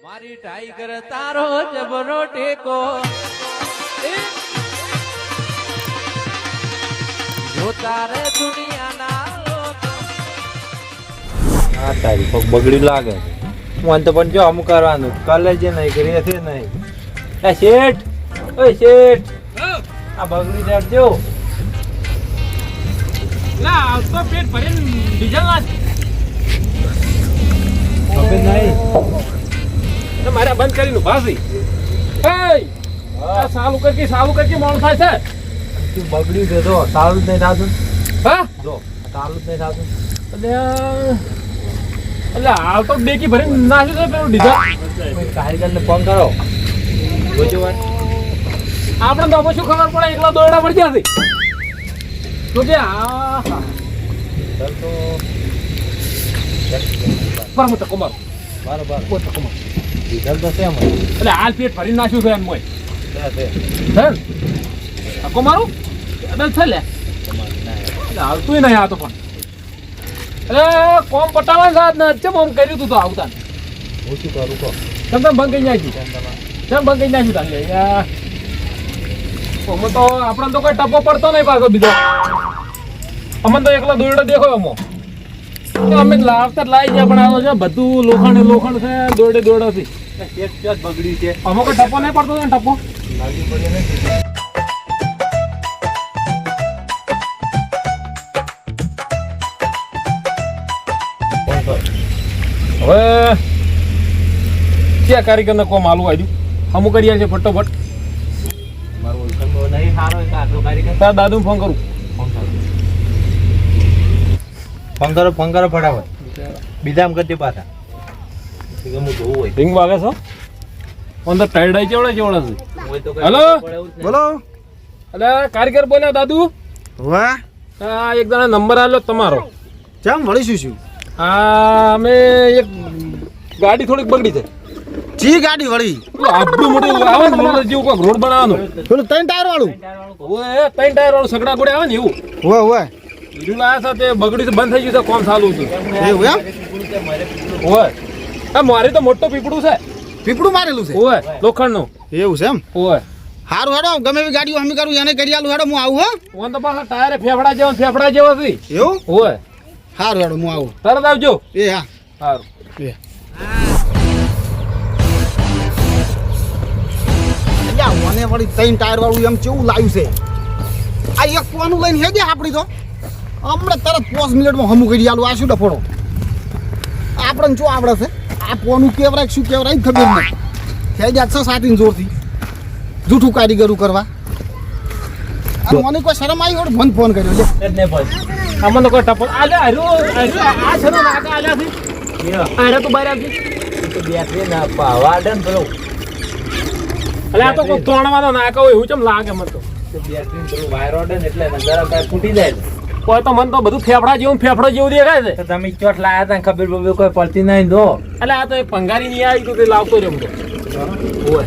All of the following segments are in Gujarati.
મારી ટાઈગર તારો જબરો ટેકો જો તારે દુનિયાના લોકો આ તારી પગ બગડી લાગે મને તો પણ જો અમુક કરવાનું કાલે જે નહીં કરીએ છે નહીં એ શેઠ ઓય શેઠ આ બગડી જાડજો લા તો પેટ ભરીને ડીઝલ નાખ હવે નહીં તો મારે બંધ કરીને ઉભા છે આ ચાલુ કરકી મોણ થાય છે તું બગડ્યું છે તો સારું જ નહીં થાતું હા જો સારું જ નહીં થાતું એટલે હાલ તો બેકી ભરીને નાખ્યું છે પેલું ડીઝલ કારીગરને ફોન કરો જોજો વાત આપણે તો શું ખબર પડે એકલા દોરડા પડી ગયા છે તો જે આ ચાલ તો પર મત કમર બરાબર પોત કમર ડીઝલ તો છે મને એટલે હાલ પેટ ભરીને નાખ્યું છે એમ મોય છે છે આકો મારું અડલ છે લે એટલે હાલતું નહીં આ તો પણ એટલે કોમ પટાવા સાથ ને ચમ આમ કર્યું તું તો આવતા હું શું કરું કહો તમે બંધ કરી નાખ્યું ચમ બંધ કરી નાખ્યું તારે યાર અમે તો આપણને તો કોઈ ટપ્પો પડતો નહીં પાછો બીજો અમને તો એકલો દોરડો દેખો અમો અમે લાવતા લાવી ગયા પણ આવો છે બધું લોખંડ છે દોરડે દોરડો છે શેઠ ક્યાં બગડ્યું છે અમો કોઈ ટપ્પો નહીં પડતો ને ટપ્પો લાગી પડ્યો નથી હવે ક્યાં કારીગરને કોમ આલું આવ્યું અમુક કરી છે ફટોફટ મારો ઓળખાણો નહીં સારો એક આટલો કારીગર તારા દાદુને ફોન કરું ફોન કરો ફટાફટ બીજામ કરતી પાછા હું જોવું હોય રિંગ વાગે છો અંદર ટાઈડ આવી કેવડા છે હોય તો હેલો? બોલો અલે કારીગર બોલ્યા દાદુ વાહ આ એક જણા નંબર આલ્યો તમારો કેમ વળીશું શું આ અમે એક ગાડી થોડીક બગડી છે ચી ગાડી વળી પેલું આટલું મોટું આવે ને રોડ જેવું કોઈક રોડ બનાવવાનો પેલું 3 ટાયર વાળું ઓય 3 ટાયર વાળું સગડા ગોળે આવે ને એવું હોય હોય બીજું લાયા છે તે બગડી છે બંધ થઈ ગયું છે કોમ ચાલુ હતું એવું એમ ઓય આ મારી તો મોટો પીપળું છે પીપળું મારેલું છે ઓય લોખંડનું એવું છે એમ ઓય હારું હેડો ગમે એવી ગાડીઓ હમી કરું એને કરી આલું હેડો હું આવું હો ઓન તો પાછા ટાયરે ફેફડા જેવો છે એવું ઓય હારું હેડો હું આવું તરત આવજો એ હા સારું એ યા મને વળી 3 ટાયર વાળું એમ કેવું લાવ્યું છે આ એક કોનું લઈને હેજે આપણી તો હમણાં તરત 5 મિનિટમાં હમું કરી આલું આ શું ડફોડો આપણને શું આવડે છે આ કોનું કેવરાય શું કેવરાય ખબર નહીં હેજે 6-7 ઇંચ જોરથી જૂઠું કારીગરું કરવા અને મને કોઈ શરમ આવી હોય મને ફોન કર્યો છે આમાં તો કોઈ ટપલ આલે આ છે ને નાકા આલ્યા છે આરે તો બહાર આવજી બેટરી ના પાવાડે ને પેલો એટલે આ તો કોઈ તોણવાનો નાકા હોય એવું ચમ લાગે મને તો બેટરી પેલું વાયર ઓડે ને એટલે ગરમ થાય ફૂટી જાય કોઈ તો મને તો બધું ફેફડા જેવું દેખાય છે તો તમે ચોટ લાયા તા ખબર બબર કોઈ પડતી નહીં દો એટલે આ તો એ ભંગારી નહીં આવી તો તે લાવતો રહ્યો તો ઓય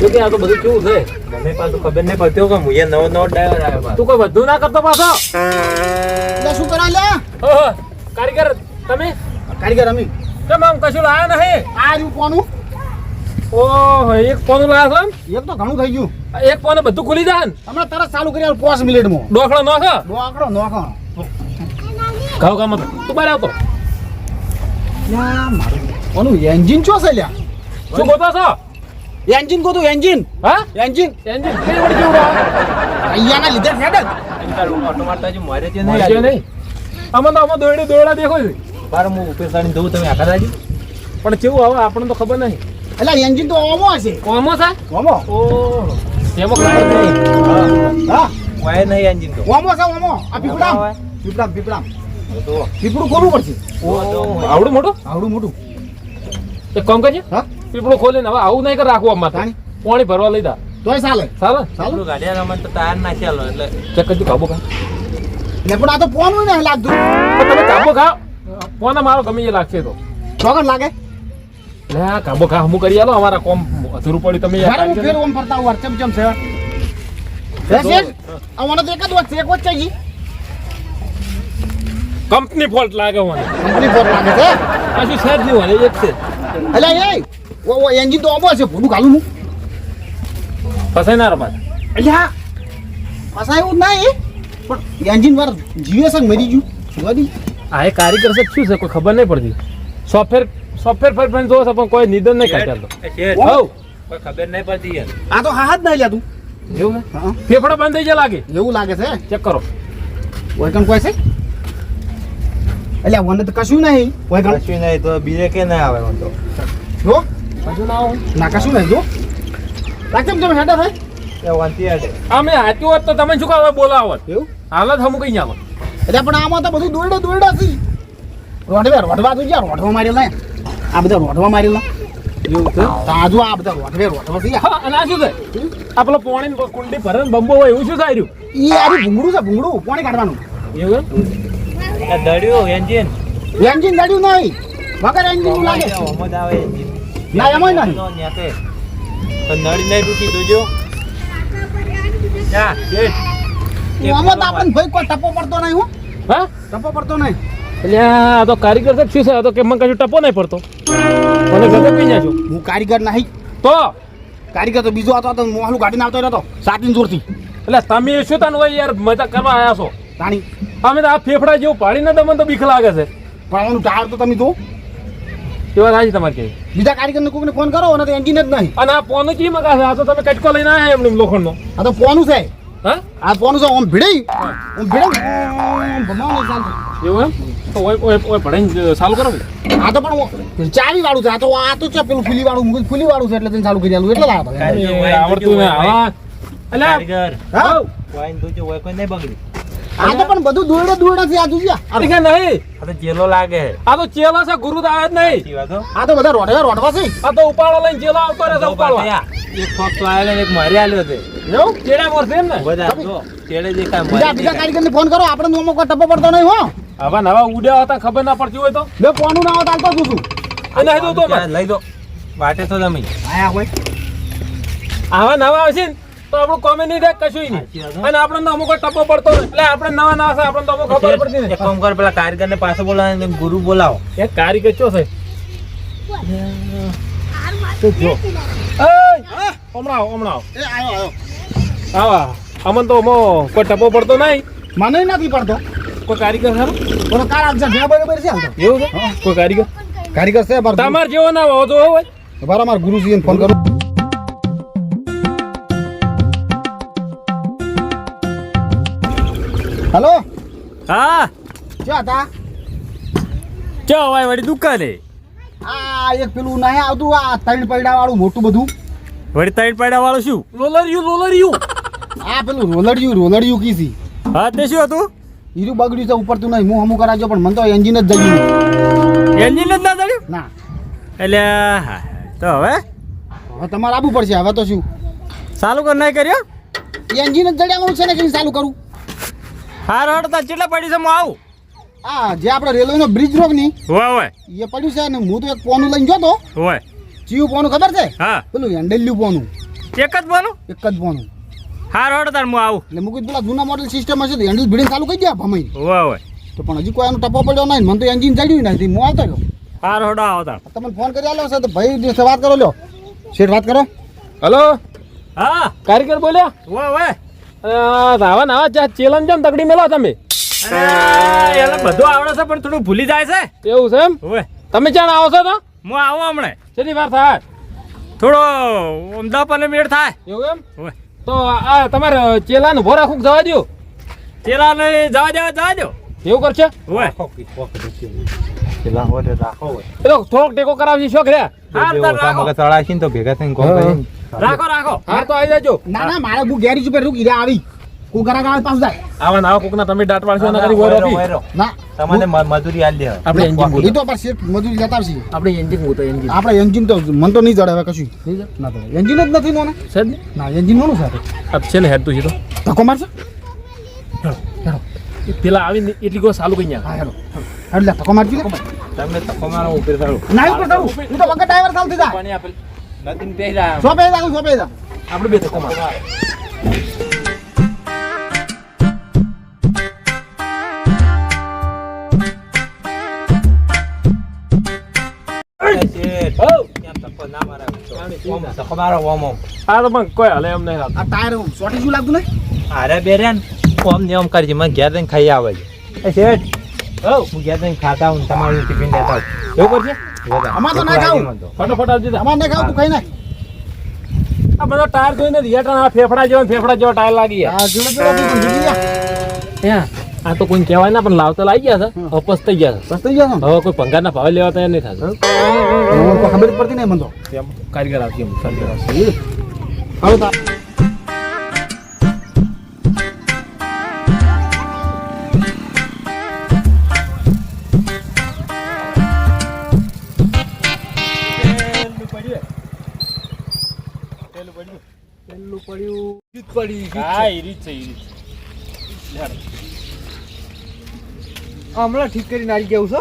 જો કે આ તો બધું કેવું છે મને પાછું ખબર નહીં પડતી કે હું નવો ડ્રાઈવર આવ્યો તું કોઈ બધું ના કરતો પાછો એટલે શું કરા લે ઓહો કારીગર તમે કારીગર અમી કેમ આમ કશું લાયા નહીં આ રહ્યું કોનું ઓહો એક પોનું લાયા છો એક તો ઘણું થઈ ગયું એક પોને બધું ખુલી જાય ને હમણાં તરત ચાલુ કરી આલું 5 મિનિટમાં ડોખડો નો છો નોકરો નોખો ઘાવ ગામ તું બહાર આવતો યા મારું કોનું એન્જિન છો છે લ્યા શું ગોતો છો એન્જિન કોતું એન્જિન હા એન્જિન એન્જિન કઈ વળી કેવું રહે અહીંયાના લીધે ફેડે ઓટો મારતા હજી મારે છે મારજો નહીં નહીં આમાં તો આમાં દોરડા દેખો છે બાર હું ઉપર સાડી દઉં તમે આખા દાજી પણ કેવું આવે આપણને તો ખબર નહીં એટલે એન્જિન તો ઓમો હશે કોમો છે ઓમો ઓહો તેમાં કાંઈ નહીં હા વાયર નહીં એન્જિન તો ઓમો છે ઓમો આ પીપળામ તો પીપળું ખોલવું પડશે આવડું મોટું આવડું મોટું એક કામ કરજે હા પીપળું ખોલીને હવે આવું નહીં કર રાખવું આમાં પાણી? પાણી ભરવા લઈ દા તોય ચાલે ચાલે ચાલુ ગાડિયા રમત તો ટાયર નાખેલો એટલે ચેક કરજો કાબુ ખા એટલે પણ આ તો ફોન હોય ને લાગતું તમે કાબુ ખા કોને મારો ગમે એ લાગશે તો ચોગન લાગે લે આ કાબુ ખા હમું કરી આલો અમારા કોમ અધૂરું પડી તમે મારે હું ફેર ઓમ ફરતા હું ચમ છે આ મને તો એક જ વાત છે એક વચ્ચે ગઈ કંપની ફોલ્ટ લાગે મને કંપની ફોન લાગે છે પાછું છે જ નહીં હોય એક છે અલ્યા એ ઓ એન્જિન તો આબો છે ભૂલું ઘાલું હું ફસાઈ ના રમત અલ્યા ફસાયું નહીં પણ એન્જિન વાર જીવે છે મરી ગયું વળી આ એ કારીગર છે શું છે કોઈ ખબર નહીં પડતી સોફ્ટવેર ફરી જોવો છે પણ કોઈ નિદન નહીં કાઢતો શેઠ, હઉ કોઈ ખબર નહીં પડતી યાર. આ તો હા જ નહીં લ્યા તું એવું ને હા ફેફડા બંધ થઈ જાય લાગે એવું લાગે છે ચેક કરો ઓયકણ કોઈ છે અલ્યા વને તો કશું નહીં ઓયકણ કશું નહીં તો બીજે કે ના આવે મને તો. જો હજુ ના આવું ના કશું નહીં જો રાખેમ તમે હેડા થાય એ વાંચી હટે. અમે હાચ્યું હોત તો તમે શું કામ બોલાવત એવું હાલત હમું કઈ જાવ એટલે પણ આમાં તો બધું દોડો છે રોડવા તો જ્યાં રોડવા મારેલા આ બધા રોડવા મારેલા એવું છે તાજુ આ બધા રોડવા છે હા અને આ શું છે આ પેલો પોણી કુંડી ભરે ને બંબો હોય એવું શું થાય રહ્યું ઈ આરી ભૂંગળું છે ભૂંગળું પાણી કાઢવાનું એવું એ દળ્યું એન્જિન. એન્જિન ગાડ્યું નહીં વગર એન્જિન નું લાગે ઓમાં જ આવે એન્જિન. ના એમાં નહીં તો ન્યાતે. તો નળી નહીં તૂટી જોજો. જા, શેઠ. આમાં તો આપણને ભાઈ કોઈ ટપો પડતો નહીં હું હા ટપો પડતો નહીં એટલે આ તો કારીગર છે શું છે આ તો કે મને કશું ટપો નહીં પડતો મને ગજબ કઈ ના છો હું કારીગર નહીં તો કારીગર તો બીજો હતો તો મોહલું ગાડીને આવતો રહ્યો સાતીન જોરથી એટલે તમે શું તને હોય યાર મજા કરવા આવ્યા છો તાણી અમે તો આ ફેફડા જેવું પાડીને તો મને તો બીક લાગે છે પણ આનું ટાયર તો તમે જો એ વાત સાચી તમારે કેવી બીજા કારીગરને કોઈને ફોન કરો અને તો એન્જિન જ નહીં અને આ પોનું કી મગા છે આ તો તમે કટકો લઈને આવ્યા એમને લોખંડનો આ તો પોનું છે હા આ પોનું છે ઓમ ભીડી ભમાવાનું ચાલતું એવું એમ તો ઓય પડાઈને ચાલુ કરો ભાઈ. આ તો પણ ચાવી વાળું છે આ તો છે પેલું ફૂલી વાળું ફૂલી વાળું છે એટલે તેને ચાલુ કરી આલું એટલે લાવ્યા કારીગર એ આવડતું ને હા એટલે કારીગર. હા વાઈન જોજો, વાઈ કોઈ નહીં બગડી. આ તો પણ બધું દોરડા છે આ જોજ્યા અરે કે નહીં આ તો ચેલો લાગે. આ તો ચેલા છે ગુરુ તો આવે જ નહીં સાચી વાત હો. આ તો બધા રોડવા છે આ તો ઉપાડો લઈને ચેલા આવતો રહે છે ઉપાડવા એક ફોક તો આવેલો ને એક મારી આલ્યો છે. એવું ચેડા મોર છે એમ ને બધા જો, ચેડે દેખાય, બીજા મારી બીજા દેખાય. કારીગરને ફોન કરો આપણે નોમો કોઈ ટપ્પો પડતો નહીં હો હવે નવા ઉડ્યા હતા ખબર ના પડતી હોય તો બે પોનું ના આવતા હાલતો છું અને આ તો ત્યાં લઈ દો. વાટે તો તમે. આયા હોય આવા નવા આવશે ને તો આપણું કોમે નહીં થાય કશું નહીં સાચી વાત હો. અને આપણે તો અમુક ટપ્પો પડતો હોય એટલે આપણે નવા ના હશે આપણે તો અમુક ખબર પડતી એક ને કામ કર, પેલા કારીગરને પાસે બોલાવો ને ગુરુ બોલાવો. એક કારીગર ચો છે તો જો હમણાં આવો એ આયો આવા અમન તો કોઈ ટપ્પો પડતો નહીં મને નથી પડતો કોઈ કારીગર ખરો બોલો કાર આપશે ભે બરાબર છે હાલતો એવું છે કોઈ કારીગર કારીગર છે બાર તમારે જેવો ના હોતો હોય બાર અમાર ગુરુજીને ફોન કરું હેલો હા ક્યાં હતા ચો હોય વળી દુકાને આ એક પેલું નહીં આવતું આ ત્રણ પૈડા વાળું મોટું બધું વળી તાઈડ પાડ્યા વાળું શું લોલરિયું આ પેલું રોલડિયું કીધી હા તે શું હતું હીરું બગડ્યું છે ઉપરતું નહીં હું હમું કરાવજો પણ મને તો એન્જિન જ જઈ એન્જિન જ ના ચડ્યું ના એટલે તો હવે હવે તમારે આવવું પડશે હવે તો શું ચાલુ કર નહીં કર્યો એન્જિન જ જડ્યાવાનું છે ને કે ચાલુ કરું હા રોડ તો કેટલા પડી છે હું આવું આ જે આપણે રેલવેનો બ્રિજ રોક ની હોય હોય એ પડ્યું છે ને હું તો એક પોનું લઈને જોતો હોય ચીયું પોનું ખબર છે હા પેલું હેન્ડલ્યું પોનું એક જ બોલું એક જ પોનું હા રોડ તાર હું આવું એટલે મૂકી પેલા જૂના મોડલ સિસ્ટમ હશે તો હેન્ડલ ભીડીને ચાલુ કરી દે ભમાઈ હોય હોય તો પણ હજી કોઈ એનો ટપો પડ્યો નહીં મને તો એન્જિન જડ્યું નહીં હું આવતો રહ્યો હા રોડ આવો તાર તમને ફોન કરી આલો છે તો ભાઈ દિવસે વાત કરો લ્યો શેઠ વાત કરો હલો હા કારીગર બોલ્યા હોય હોય આવા નવા ચેલન જેમ તકડી મેલા તમે એટલે બધું આવડે છે પણ થોડું ભૂલી જાય છે એવું છે એમ હવે તમે ક્યાં આવો છો તો હું આવું હમણે કેટલી વાર થાય થોડો 10-15 મિનિટ થાય એવું એમ હવે તો આ તમારે ચેલાનું ભોરા ખુક જવા દો તેલા ને જવા દો એવું કરશે હવે પેલા હોતે રાખો હોય. એ તો થોડોક ટેકો કરાવજી શોખ રે હા જો તાર ઓછા રાખો મગજ ચડાવશે ને તો ભેગા થઈને કોમ કરીને. રાખો હા તો આવી જાજો ના ના મારે હું ગેરેજ ઉપર રૂક ઈરા આવી કુકરા ગાળ પાસ જાય આવા નવા કોકના તમે દાંત વાળશો ના કરી વોર વૈરો, આપી વૈરો. ના તમને મજૂરી આલી દે. આપણે એન્જિન એ તો પર શેઠ મજૂરી જતા આવશે આપણે એન્જિન ગોતો એન્જિન આપણે એન્જિન તો મન તો નહીં જડે હવે કશું ના તો એન્જિન જ નથી મોને સર ને ના એન્જિન મોનું સાથે આ છે ને હેડ તું છે તો ધક્કો મારશે એ પેલા આવીને એટલી ગો ચાલુ કરી હા હેલો એટલે ધક્કો મારજી લે તમને ધક્કો મારો ઉપર સારું. ના ઉપર કરું હું તો વગર ડ્રાઈવર ચાલતી જા પાણી આપેલ નથી પહેર્યા. સો પે જા સો પે જા આપણે બે ધક્કો માર શેઠ હો કેમ ધક્કો ના મારે ઓમ ધક્કો મારો ઓમ ઓમ આ તો પણ કોઈ હાલે એમ નહીં આ ટાયર સોટી જેવું લાગતું ને અરે બેરેન ઓમ ને ઓમ કરજે મને ઘેર જઈને ખાઈ આવે છે એ શેઠ હો હું ઘેર જઈને ખાતા હું તમારું ટિફિન લેતા આવું. એવું કરજે અમાર તો ના ખાવું. ફટાફટ આવજે તા. અમાર ને ખાવ તું ખાઈ નાખ આ બધો ટાયર જોઈને રિએક્ટર આ ફેફડા જેવો ટાયર લાગી ગયા આ જોડે જોડે પણ જીતી ગયા આ તો કોઈ કહેવાય ના પણ લાવતા લાગી ગયા છે અપસ થઈ ગયા બસ થઈ ગયા છે હવે કોઈ ભંગારના ભાવે લેવા તૈયાર નહીં થશે કોઈ ખબર જ પડતી નહીં મને તો એમ કારીગર આવશે એમ કારીગર આવશે હવે તા હમણાં ઠીક કરીને આવી ગયું છો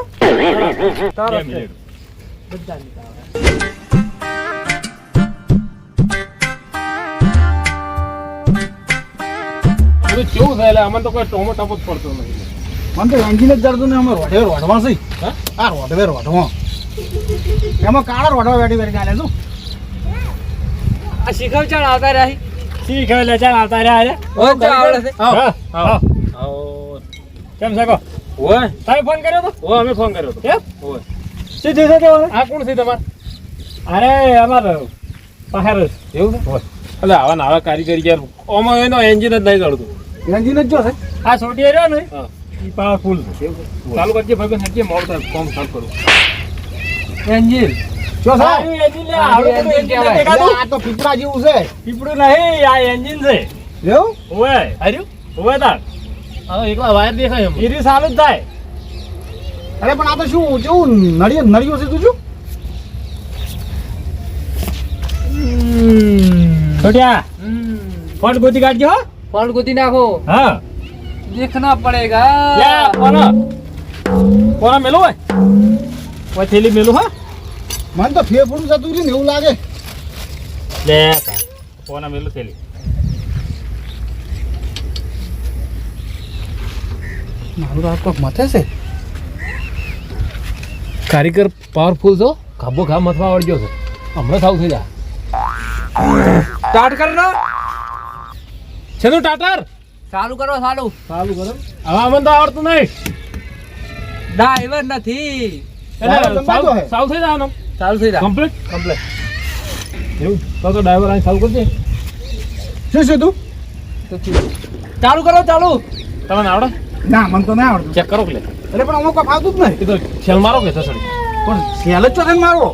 કેવું થાય અમને તો કોઈ ટોમો ટપો જ પડતો નથી મને તો એન્જિન જ જડતું ને અમે રોઢે રોઢવા છે હા? આ રોઢવે રોઢવા એમાં કાળા રોઢવા બેઠી બેઠી ચાલે શું આ શીખવ ચાલ આવતા રહી ઠીક હવે લે ચાલ આવતા રહ્યા આવડે છે હા આવો કેમ છે કો ઓય તમે ફોન કર્યો તો ઓ અમે ફોન કર્યો તો કેમ ઓય શું થયું છે આ કોણ છે તમાર અરે અમાર પહાર એવું છે એટલે આવા નાવા કારીગરી યાર ઓમાં એનો એન્જિન જ નહીં ચડતું એન્જિન જ જો છે આ છોટી રહ્યો ને ઈ પાવરફુલ છે ચાલુ કરજે ભાઈ નક્કી મોડ થાય કોમ ચાલુ કરું એન્જિન જો છે એન્જિન લે આવડે તો એન્જિન કહેવાય. દેખાતું આ તો પીપળા જેવું છે પીપળું નહીં આ એન્જિન છે એવું ઓવે હર્યું ઓવે તાર હવે એકલા વાયર દેખાય એમ ઈરી ચાલુ જ થાય અરે પણ આ તો શું કેવું નળિયો છે તું શું છોટ્યા ફોન ગોતી કાઢજો હો ફોન ગોતી નાખો હા देखना पड़ेगा યા કોના કોના મેલું હોય કોઈ થેલી મેલું હા મને તો ફેફડું જતું રહ્યું ને એવું લાગે લે કોના મેલું થેલી મારું રાત કોક મથે છે કારીગર પાવરફુલ છો ખાબો ખા મથવા આવડજો છે હમણાં સાવ થઈ જા स्टार्ट करना છે તું ટાટર चालू करो चालू ચાલુ કરો હવે અમને તો આવડતું નહીં ड्राइवर નથી ડ્રાઈવર લંબાતો હે. સાવ થઈ જવાનું ચાલુ થઈ જા કમ્પ્લીટ કમ્પ્લીટ એવું તો ડ્રાઈવર અહીં ચાલુ કરજે શું છે તું ચાલુ કરો ચાલુ તમને આવડે ના મને તો ના આવડતું ચેક કરો કે લે અરે પણ અમુક કોઈ ફાવતું જ નહીં એ તો છેલ મારો કે થસડી પણ સેલ જ તો છે ને મારો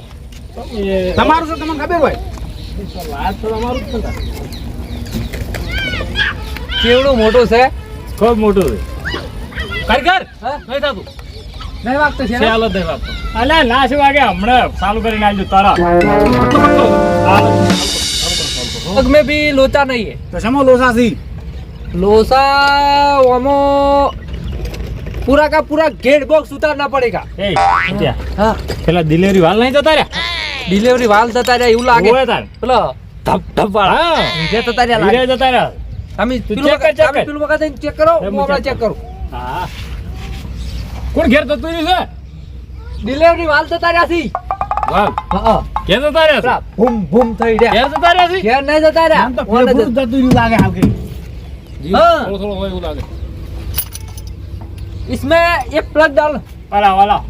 તમારું છે તમને ખબર હોય વાત તો અમારું જ છે કેવડું મોટું છે ખૂબ મોટું છે કારીગર હા? નહીં થતું નહીં વાગતું છે ને? ચાલો દે વાત અલે ના શું વાગે હમણાં ચાલુ કરીને આવજો તારા पग में भी लोचा नहीं है તો શેમાં લોસા છે लोसा वो पूरा का पूरा गेट बॉक्स उतारना पड़ेगा એ ત્યાં हाँ પેલા ડિલિવરી વાલ નહીં જતા રહ્યા डिलीवरी वाल जता रहा એવું લાગે ઓય તાર પેલો ધપ ધપ વાળા હા જે જતા રહ્યા ધીરે લાગે જતા રહ્યા તમે તું પેલું check કર, check તમે કર. પેલું વખત ચેક કરો એમ હું હમણાં check ચેક કરું હા કોણ ઘેર જતું રહ્યું છે ડિલિવરી વાલ જતા રહ્યા છી વાલ હા ઘેર જતા રહ્યા પેલા ભૂમ ભૂમ થઈ છે રહ્યા ઘેર જતા રહ્યા છે ઘેર નહીં જતા રહ્યા આમ તો ઓને ફેફડું જતા- જતું રહ્યું લાગે હાલ કે हाँ। થોડો થોડો હોય એવું લાગે इसमें एक प्लग डाल વાલા વાલા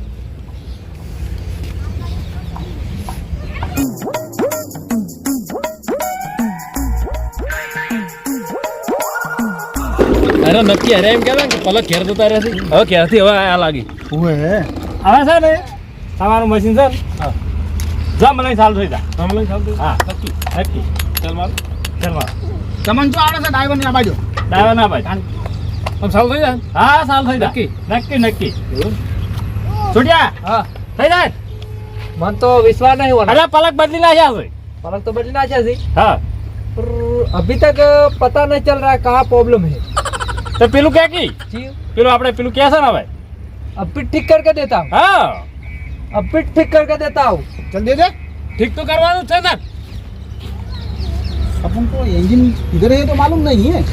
અરે નક્કી અરે એમ કહેવાય કે પલક ઘેર જતા રહ્યા છે હવે ઘેરથી હવે આ લાગી ઓએ હવે છે ને તમારું મશીન છે ને જા મને ચાલુ થઈ જા મને ચાલુ થઈ હા નક્કી નક્કી ચાલ માર તમને જો આવડે છે ડ્રાઈવર ને આ બાજુ ડ્રાઈવર ના ભાઈ આમ ચાલુ થઈ જા હા ચાલુ થઈ જા નક્કી નક્કી છોડ્યા हाँ થઈ જાય मन तो विश्वास नहीं हुआ ना અરે પલક બદલી નાખ્યા છે पलक तो बदलना चाहिए હા पर अभी तक पता नहीं चल रहा है कहाँ प्रॉब्लम है તો પેલું કે કી जी પેલું આપણે પેલું કે છે ને ભાઈ अभी ठीक करके देता हूँ હા अभी ठीक करके देता हूँ चल दे दे ઠીક તો કરવાનું છે ને अपन को इंजन इधर है तो मालूम नहीं है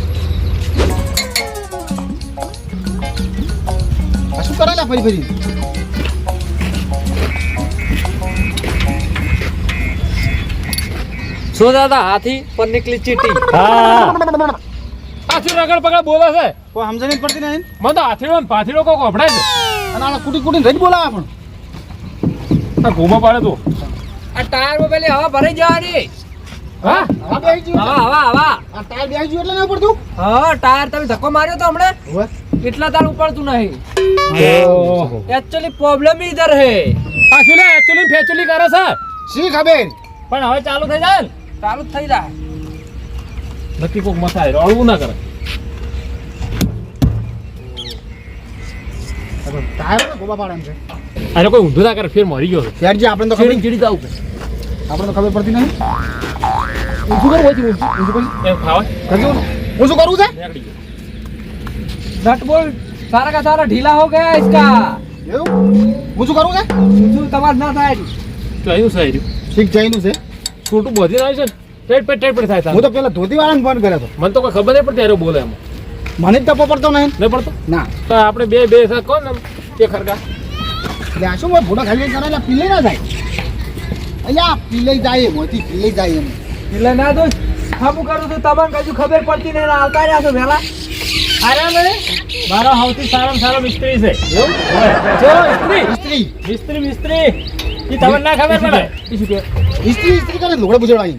શું કરેલા ફરી ફરી સોદા હતા હાથી પર નીકળી ચીટી. હા પાછું રગડ પગડ બોલે છે કોઈ સમજણ જ પડતી નહીં મને તો હાથીડો ને પાથીડો કોક અભડાય છે અને આ કુટી કુટી રહી બોલાવે પણ આ ઘૂમો પાડે તું આ ટાયરમાં પેલી હવા ભરાઈ જવાની. હા હવા બેસી ગયું હવા. આ ટાયર બેસી ગયું એટલે નહીં પડતું હા ટાયર તમે ધક્કો માર્યો તો હમણે ઓવે એટલા તાર ઉપડતું નહીં. ઓહો એકચ્યુઅલી પ્રોબ્લેમ ઇધર હે. પાછું લે એકચ્યુઅલી ફેચ્યુઅલી કરે છે શી ખબર પણ હવે ચાલુ થઈ જાય ને ચાલુ જ થઈ જાય. નક્કી કોક મસાય અળવું ના કરે ટાયર ગોબા પાડે એમ છે અરે કોઈ ઊંધું ના કરે ફેર મરી ગયો છે ત્યારજી આપણે તો ખબર ચીડી જાવ. આપણે તો ખબર પડતી નહીં ઊંધું કરવું હોય ઊંધું પછી એમ ખાવા કરજો હું શું કરું છે નીકળી ગયો नट बोल सारा का सारा ढीला हो गया इसका. એવું હું શું કરું છે શું તમાર ના થાય. તો આવ્યું છે આવ્યું ઠીક જઈનું છે છોટું બધી આવી છે ને ટેટ પેટ થાય હું તો પેલા ધોતી વાળાને ફોન કર્યો હતો મને તો કોઈ ખબર નહીં પડતી અરે બોલે એમ મને જ ટપો પડતો નહીં નહીં પડતો ના તો આપણે બે સાથે કોણ ને એ ખરગા એટલે આ શું હોય ફોટો ખાલી કરે એટલે પીલે ના જાય અહીંયા પીલે જાય એમ હોતી પીલે જાય એમ એટલે ના દોસ્ત ખામું કરું છું તમને કશું ખબર પડતી નહીં આવતા રહ્યા છો વહેલા. અરે મને મારો સૌથી સારામાં સારો મિસ્ત્રી છે એવું જો મિસ્ત્રી સ્ત્રી મિસ્ત્રી એ તમને ના ખબર પડે એ શું કે સ્ત્રી સ્ત્રી કરે લોડે બુજડાઈ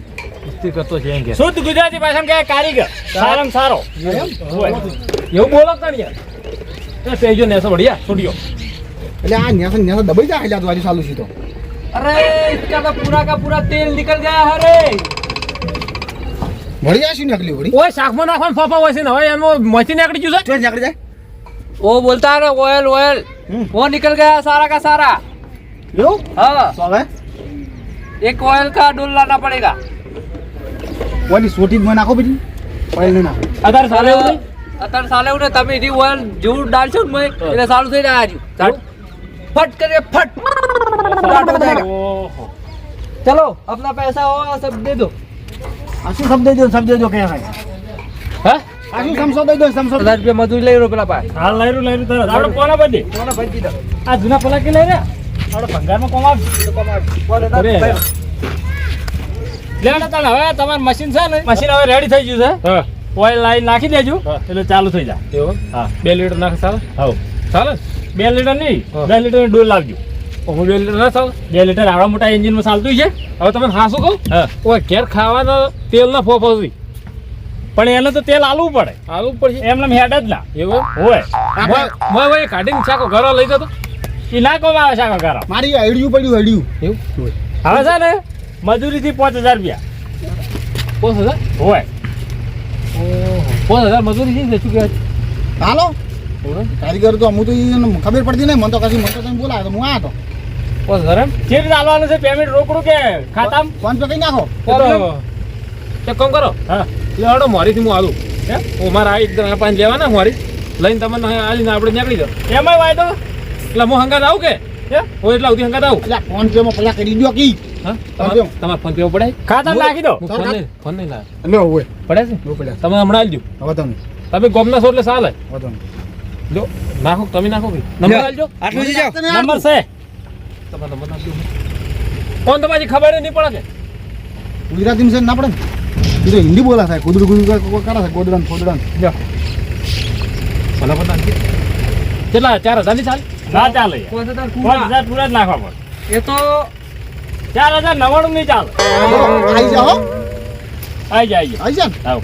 ઇસ્ત્રી કરતો છે એમ કે શુદ્ધ ગુજરાતી ભાષામાં કહે કારીગર સારામાં સારો હોય. એવું બોલો કણ યાર એ પેજો ને બઢિયા છોડ્યો એટલે આ ન્યાસ દબાઈ જાય એટલે આજુ ચાલુ છે તો अरे इसका तो पूरा का पूरा तेल निकल गया है रे. વળી આ શું નીકળ્યું વળી ઓય શાકમાં નાખવાનું ફાફા હોય છે ને હવે એમાં મચી નીકળી ગયું છે ચોર નીકળી જાય वो बोलता है ना ऑयल ऑयल वो निकल गया सारा का सारा. એવું हाँ તો હવે एक ऑयल का डोल लाना पड़ेगा. ઓલી સોટી જ મને નાખો બીજી ઓઇલ નહીં નાખો અત્યારે સાલે એવું નહીં અત્યારે સાલે એવું ને તમે એની ઓઇલ જેવું ડાલશો ને મેં એટલે સારું થઈ જાય આજુ. फट करे फट स्टार्ट हो जाएगा. ઓહો चलो अपना पैसा हो सब दे दो. આ શું શબ્દ દે જો કે હે આ શું સમસો દઈ દો સમસો 1000 રૂપિયા મજૂરી લઈ રહ્યો પેલા પાસે. હાલ લઈ તરત આપણે કોના બધી કોને ભાઈ દીધો? આ જૂના પલાકી લઈ રહ્યા આપણે ભંગારમાં કોમ આપ અરે લેવાના તાણ હવે તમારું મશીન છે ને મશીન હવે રેડી થઈ ગયું છે હા ઓઇલ લાઈન નાખી દેજો હા. એટલે ચાલુ થઈ જાય એવું હા 2 લીટર નાખે ચાલે હવ ચાલે 2 લીટર નહીં હા. 10 લીટર ડોલ લાવજો હું 2 લીટર ના ચાલે 2 લીટર આવડા મોટા એન્જિનમાં ચાલતું છે હવે તમે હાસું કહું હા ઓય ઘેર ખાવાનો તેલ ના ફોફાવતી પણ એને તો તેલ આલવું પડે આલુ પડશે એમને હેડ જ ના એવું હોય મોય મોય કાઢીને ચાકો ઘરો લઈ જતો એ ના કોમ આવે શાકો કરો મારી આઈડિયું પડ્યું આઈડિયું એવું હવે છે ને મજૂરીથી 5000 રૂપિયા 5000 હોય 5000 મજૂરી છે શું કહેવાય હાલો કારીગર તો અમુક તો ઈને ખબર પડતી નહીં મને તો કશી મને તો તમે બોલાવે તો હું આ તો 5000 એમ જે રીતે આલવાનું છે પેમેન્ટ રોકડું કે ખાતામાં ફોન પે કઈ નાખો એક કામ કરો હા એટલે હડો મારીથી હું આલું હે હું મારા એકદમ પાંચ લેવાના મારી લઈને તમને આલીને આપણે નીકળી જાવ એમાંય વાયદો એટલે હું હંગાત આવું કે હે હું એટલે આવતી હંગાત આવું એટલે ફોન પે માં પેલા કરી દો કી હા ફોન પે. તમારે ફોન પે પડાય ખાતામાં નાખી દો હું ફોન નહીં લાવ એટલે હોય પડે છે નો પડ્યા તમે હમણાં આલજો હવે તમે તમે ગોમના છો એટલે ચાલે હવે જો નાખો તમે નાખો ભાઈ નંબર આલજો આટલું જ જાઓ. નંબર છે તમારો નંબર નાખજો ફોન તો પાછી ખબર નહીં પડે કે ગુજરાતી માં છે ને ના પડે ને એ તો હિન્દી બોલા થાય કુદડું કુદડું કરે છે ગોદડન ફોદડન ભલા પણ નાખજો કેટલા 4000 ની ચાલે ના ચાલે 5000 પૂરા. 5000 પૂરા જ નાખવા પડે એ તો 4099 નહીં ચાલે આઈ જા હો આઈ જાય આઈ જા ને આવ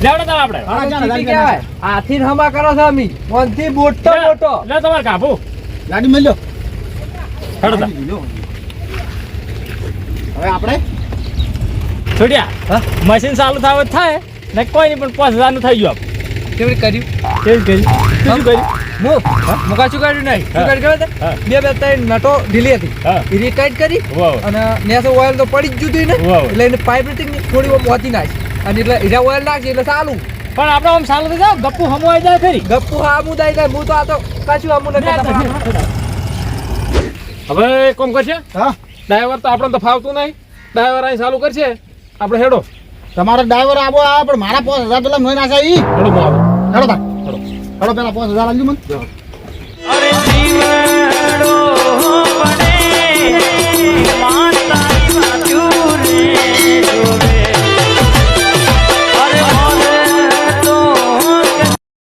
લેવડો તાર આપણે હા, ચાલો, ચીટી ચાલો, કહેવાય. હાથી હમા કરો છો અમી મોનથી મોટો મોટો. લે તમારે કાપુ ગાડી મેલ્યો હડતા હવે આપણે છોડ્યા મશીન ચાલુ થાવ થાય ને કોઈ નહીં પણ 5000 નું થઈ ગયું કેવી રીતે કર્યું? કેવું કર્યું શું કર્યું મુકા શું કર્યું નહીં શું હા. કર્યું ખબર છે? હા. બે ત્રણ નટો ઢીલી હતી હા એ ટાઈટ કરી વાવ અને નેસો ઓઇલ તો પડી જ જુતું ને વાવ. એટલે એને પાઇપ રીટિંગ થોડી વાર મોતી નાખી અને એટલે એના ઓઇલ નાખી એટલે ચાલુ પણ આપણે આમ ચાલુ થઈ જાવ ગપ્પુ હમો આવી જાય ખરી ગપ્પુ હા મુદાઈ જાય હું તો આ તો કશું આમું નથી કરતા. હવે કોમ કરશે હા ડ્રાઈવર તો આપણને તો ફાવતું નહીં ડ્રાઈવર અહીં ચાલુ કરશે આપણે હેડો તમારો ડ્રાઈવર આવો આવે પણ મારા 5000 પેલા નોઈ નાખે ઈ હેડો હું આવું હેડો તા હેડો પેલા 5000 આલજો મને અરે જીવડો પડે